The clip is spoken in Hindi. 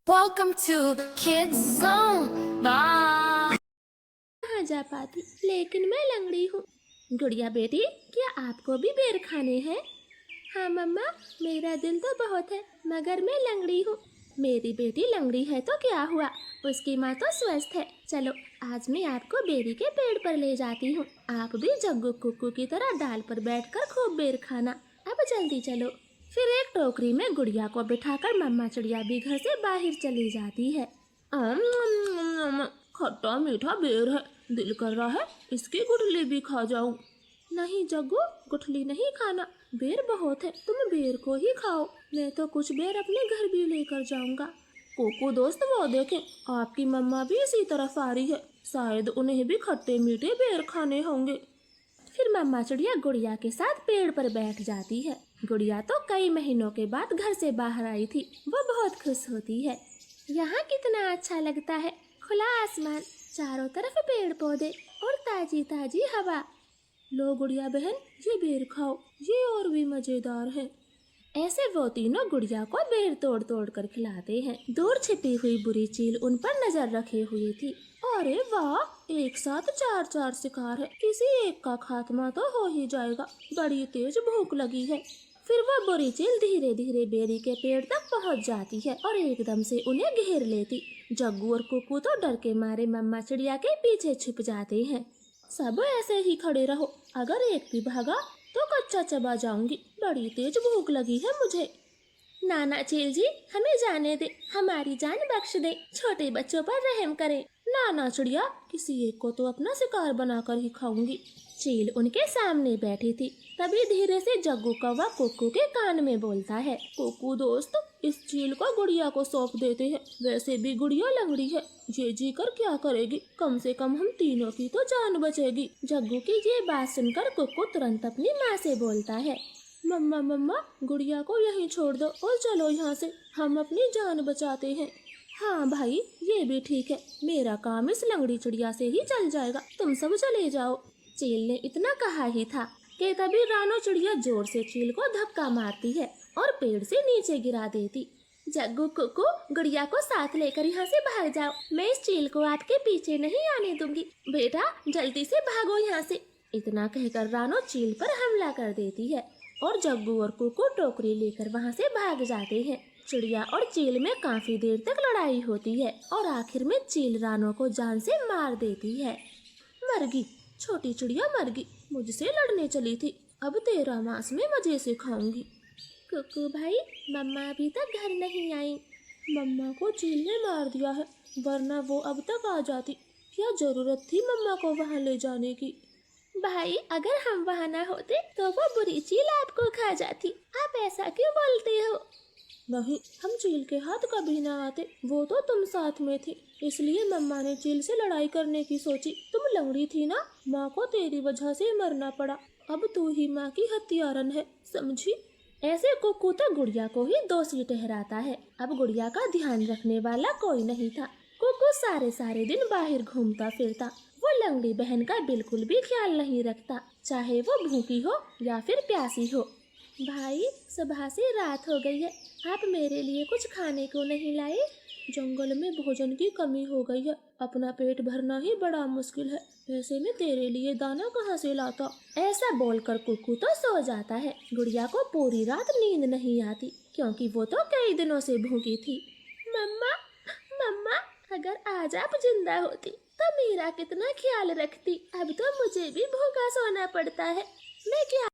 Welcome to the kids zone. Bye. कहाँ जा पाती, लेकिन मैं लंगड़ी हूँ। गुड़िया बेटी, क्या आपको भी बेर खाने हैं? हाँ मम्मा, मेरा दिल तो बहुत है, मगर मैं लंगड़ी हूँ। मेरी बेटी लंगड़ी है तो क्या हुआ, उसकी माँ तो स्वस्थ है। चलो आज मैं आपको बेरी के पेड़ पर ले जाती हूँ। आप भी जग्गू कुक्कू की तरह डाल पर बैठकर खूब बेर खाना। अब जल्दी चलो। फिर एक टोकरी में गुड़िया को बिठाकर मम्मा चिड़िया भी घर से बाहर चली जाती है। खट्टा मीठा बेर है, दिल कर रहा है इसकी गुठली भी खा जाऊं। नहीं जग्गू, गुठली नहीं खाना, बेर बहुत है, तुम बेर को ही खाओ। मैं तो कुछ बेर अपने घर भी लेकर जाऊंगा। कोको दोस्त, वो देखें, आपकी मम्मा भी इसी तरफ आ रही है, शायद उन्हें भी खट्टे मीठे बेर खाने होंगे। फिर मम्मा चिड़िया गुड़िया के साथ पेड़ पर बैठ जाती है। गुड़िया तो कई महीनों के बाद घर से बाहर आई थी, वो बहुत खुश होती है। यहाँ कितना अच्छा लगता है, खुला आसमान, चारों तरफ पेड़ पौधे और ताजी ताजी हवा। लो गुड़िया बहन, ये बेर खाओ, ये और भी मजेदार है। ऐसे वो तीनों गुड़िया को बेर तोड़ तोड़ कर खिलाते हैं। दूर छिपी हुई बुरी चील उन पर नजर रखे हुई थी। अरे वाह, एक साथ चार चार शिकार है, किसी एक का खात्मा तो हो ही जाएगा, बड़ी तेज भूख लगी है। फिर वो बुरी चील धीरे धीरे बेरी के पेड़ तक पहुंच जाती है और एकदम से उन्हें घेर लेती। जग्गू और कुक्कू तो डर के मारे मम्मा चिड़िया के पीछे छिप जाते हैं। सब ऐसे ही खड़े रहो, अगर एक भी भागा तो कच्चा चबा जाऊंगी, बड़ी तेज भूख लगी है मुझे। नाना चील जी, हमें जाने दे, हमारी जान बख्श दे, छोटे बच्चों पर रहम करें। नाना चिड़िया, किसी एक को तो अपना शिकार बनाकर ही खाऊंगी। चील उनके सामने बैठी थी। तभी धीरे से जग्गू कौवा कुक्कू के कान में बोलता है, कुक्कू दोस्त, इस चील को गुड़िया को सौंप देते हैं, वैसे भी गुड़िया लंगड़ी है, ये जी कर क्या करेगी, कम से कम हम तीनों की तो जान बचेगी। जग्गू की ये बात सुनकर कुक्कू तुरंत अपनी माँ से बोलता है, मम्मा मम्मा, गुड़िया को यहीं छोड़ दो और चलो यहाँ से, हम अपनी जान बचाते हैं। हाँ भाई, ये भी ठीक है, मेरा काम इस लंगड़ी चिड़िया से ही चल जाएगा, तुम सब चले जाओ। चील ने इतना कहा ही था कि तभी रानो चिड़िया जोर से चील को धक्का मारती है और पेड़ से नीचे गिरा देती। जग्गू कुक्कू, गुड़िया को साथ लेकर यहाँ से भाग जाओ, मैं इस चील को आपके पीछे नहीं आने दूंगी, बेटा जल्दी से भागो यहाँ से। इतना कहकर रानो चील पर हमला कर देती है और जग्गू और कुक्कू टोकरी लेकर वहाँ से भाग जाते हैं। चिड़िया और चील में काफी देर तक लड़ाई होती है और आखिर में चील रानो को जान से मार देती है। मरगी, छोटी चिड़िया मरगी, मुझसे लड़ने चली थी, अब तेरा मांस में मजे से खाऊंगी। कुक्कू भाई, मम्मा अभी तक घर नहीं आई। मम्मा को चील ने मार दिया है, वरना वो अब तक आ जाती, क्या जरूरत थी मम्मा को वहाँ ले जाने की। भाई, अगर हम वहाँ न होते तो वो बुरी चील आपको खा जाती, आप ऐसा क्यों बोलते हो? नहीं, हम चील के हाथ कभी ना आते, वो तो तुम साथ में थी, इसलिए मम्मा ने चील से लड़ाई करने की सोची। तुम लंगड़ी थी ना, माँ को तेरी वजह से मरना पड़ा, अब तू ही माँ की हत्यारन है, समझी? ऐसे कुक्कू तो गुड़िया को ही दोषी ठहराता है। अब गुड़िया का ध्यान रखने वाला कोई नहीं था। कुक्कू सारे सारे दिन बाहर घूमता फिरता, वो लंगड़ी बहन का बिल्कुल भी ख्याल नहीं रखता, चाहे वो भूखी हो या फिर प्यासी हो। भाई, सुबह से रात हो गई है, आप मेरे लिए कुछ खाने को नहीं लाए? जंगल में भोजन की कमी हो गई है, अपना पेट भरना ही बड़ा मुश्किल है, ऐसे में तेरे लिए दाना कहाँ से लाता? ऐसा बोलकर कुक्कू तो सो जाता है। गुड़िया को पूरी रात नींद नहीं आती, क्योंकि वो तो कई दिनों से भूखी थी। मम्मा मम्मा, अगर आज आप जिंदा होती तो मेरा कितना ख्याल रखती, अब तो मुझे भी भूखा सोना पड़ता है, मैं क्या